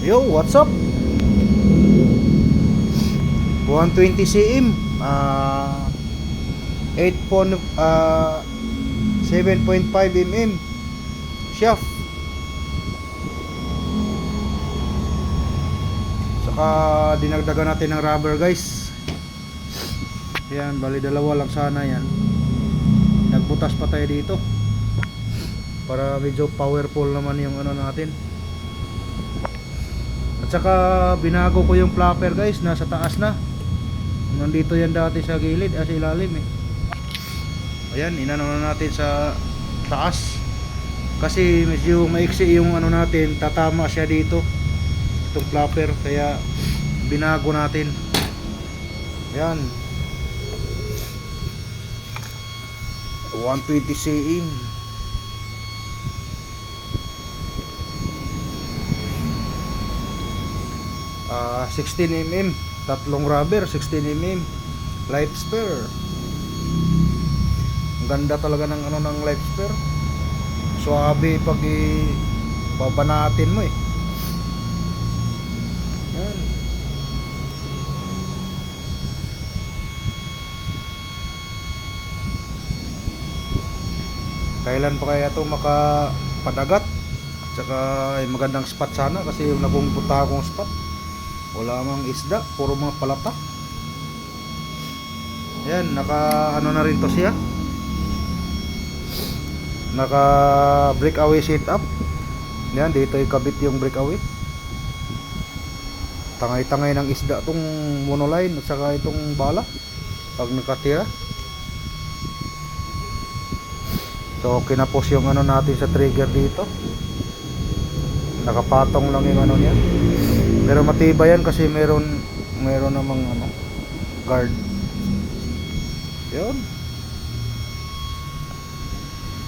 Yo, what's up? 120 cm 7.5 mm shaft. Saka dinagdagan natin ng rubber, guys. Yan, bali dalawa lang sana yan. Nagbutas pa tayo dito para medyo powerful naman yung ano natin. At saka binago ko yung flapper, guys, nasa taas na. Nandito yan dati sa gilid, sa ilalim eh. Ayan, inano na natin sa taas. Kasi medyo maiksi yung ano natin, tatama siya dito. Itong flapper, kaya binago natin. Ayan. 120 cm. 16 mm, tatlong rubber, 16 mm life spare. Ang ganda talaga ng ano ng life spare. Suabe pag babanatin mo eh. Yan. Kailan pa kaya ito makapadagat? At saka magandang spot sana, kasi yung napupunta akong spot wala mang isda, puro mga palata. Ayan, naka ano na rin to siya, naka breakaway setup. Yan, dito ikabit yung breakaway. Tangay-tangay ng isda tong monoline at saka itong bala pag nakatira. So kinapos yung ano natin sa trigger dito, nakapatong lang yung ano niya. Pero matibay yan kasi meron namang ano, guard. Yun.